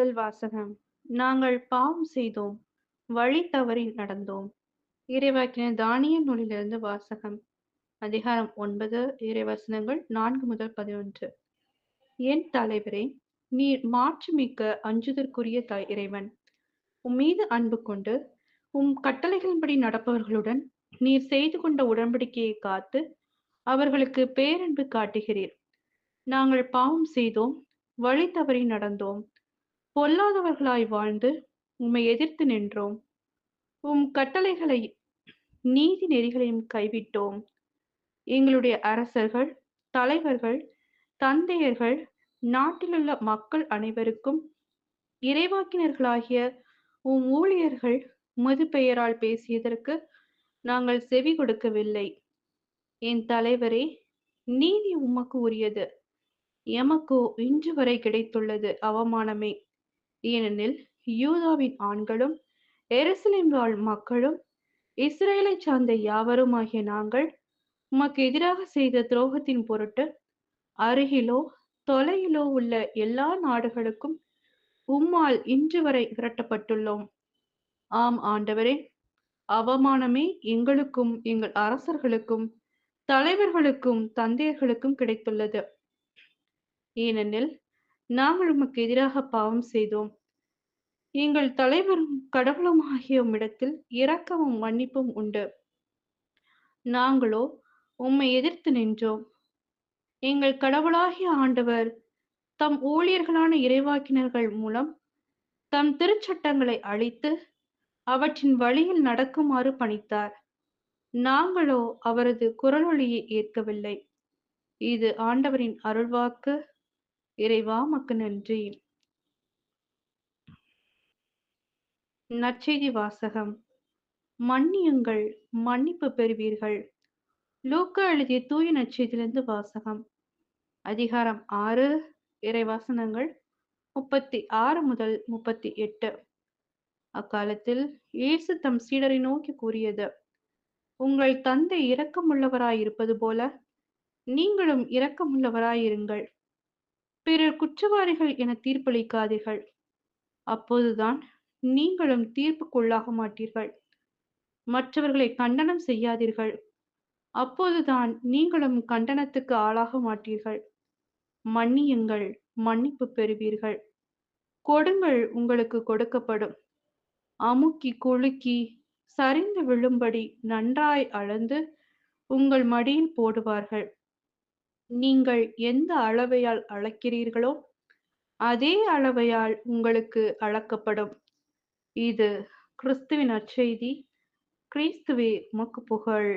முதல் வாசகம். நாங்கள் பாவம் செய்தோம், வழி தவறி நடந்தோம். இறைவாக்கினர் தானியேல் நூலிலிருந்து வாசகம். அதிகாரம் 9, இறைவசனங்கள் 4 முதல் 11. என் தலைவரே, நீர் மாட்சிமிக்க அஞ்சுதற்குரிய இறைவன். உம்மீது அன்பு கொண்டு, உம் கட்டளைகளின்படி நடப்பவர்களுடன் நீர் செய்து கொண்ட உடன்படிக்கையை காத்து, அவர்களுக்கு பேரன்பு காட்டுகிறீர். நாங்கள் பாவம் செய்தோம், வழி தவறி நடந்தோம், பொல்லாதவர்களாய் வாழ்ந்து உம்மை எதிர்த்து நின்றோம். உம் கட்டளைகளை நீதி நெறிகளையும் கைவிட்டோம். எங்களுடைய அரசர்கள், தலைவர்கள், தந்தையர்கள், நாட்டிலுள்ள மக்கள் அனைவருக்கும் இறைவாக்கினர்களாகிய உம் ஊழியர்கள் உமது பெயரால் பேசியதற்கு நாங்கள் செவி கொடுக்கவில்லை. என் தலைவரே, நீதி உமக்கு உரியது. எமக்கோ இன்று வரை கிடைத்துள்ளது அவமானமே. ஏனெனில் யூதாவின் ஆண்களும் எருசலேம் வாழ் மக்களும் இஸ்ரேலை சார்ந்த யாவருமாகிய நாங்கள் உமக்கு எதிராக செய்த துரோகத்தின் பொருட்டு அருகிலோ தொலையிலோ உள்ள எல்லா நாடுகளுக்கும் உம்மால் இன்று வரை விரட்டப்பட்டுள்ளோம். ஆம் ஆண்டவரே, அவமானமே எங்களுக்கும் எங்கள் அரசர்களுக்கும் தலைவர்களுக்கும் தந்தையர்களுக்கும் கிடைத்துள்ளது. ஏனெனில் நாங்கள் உமக்கு எதிராக பாவம் செய்தோம். எங்கள் தலைவரும் கடவுளுமாகிய உம்மிடத்தில் இரக்கமும் மன்னிப்பும் உண்டு. நாங்களோ உம்மை எதிர்த்து நின்றோம். எங்கள் கடவுளாகிய ஆண்டவர் தம் ஊழியர்களான இறைவாக்கினர்கள் மூலம் தம் திருச்சட்டங்களை அழித்து அவற்றின் வழியில் நடக்குமாறு பணித்தார். நாங்களோ அவரது குரலொலியை ஏற்கவில்லை. இது ஆண்டவரின் அருள்வாக்கு. இறைவா மக்கு நன்றி. நற்செய்தி வாசகம். மன்னியுங்கள், மன்னிப்பு பெறுவீர்கள். லூக்கா எழுதிய தூய நற்செய்தியிலிருந்து வாசகம். அதிகாரம் 6, இறைவசனங்கள் 36 முதல் 38. அக்காலத்தில் இயேசு தம் சீடரை நோக்கி கூறியது: உங்கள் தந்தை இரக்கமுள்ளவராயிருப்பது போல நீங்களும் இரக்கமுள்ளவராயிருங்கள். பிறர் குற்றவாளிகள் என தீர்ப்பளிக்காதீர்கள். அப்போதுதான் நீங்களும் தீர்ப்புக்குள்ளாக மாட்டீர்கள். மற்றவர்களை கண்டனம் செய்யாதீர்கள். அப்போதுதான் நீங்களும் கண்டனத்துக்கு ஆளாக மாட்டீர்கள். மன்னியுங்கள், மன்னிப்பு பெறுவீர்கள். கொடுங்கள், உங்களுக்கு கொடுக்கப்படும். அமுக்கி குலுக்கி சரிந்து விழும்படி நன்றாய் அளந்து உங்கள் மடியில் போடுவார்கள். நீங்கள் எந்த அளவையால் அளக்கிறீர்களோ அதே அளவையால் உங்களுக்கு அளக்கப்படும். இது கிறிஸ்துவின் நற்செய்தி. கிறிஸ்துவே உமக்கு புகழ்.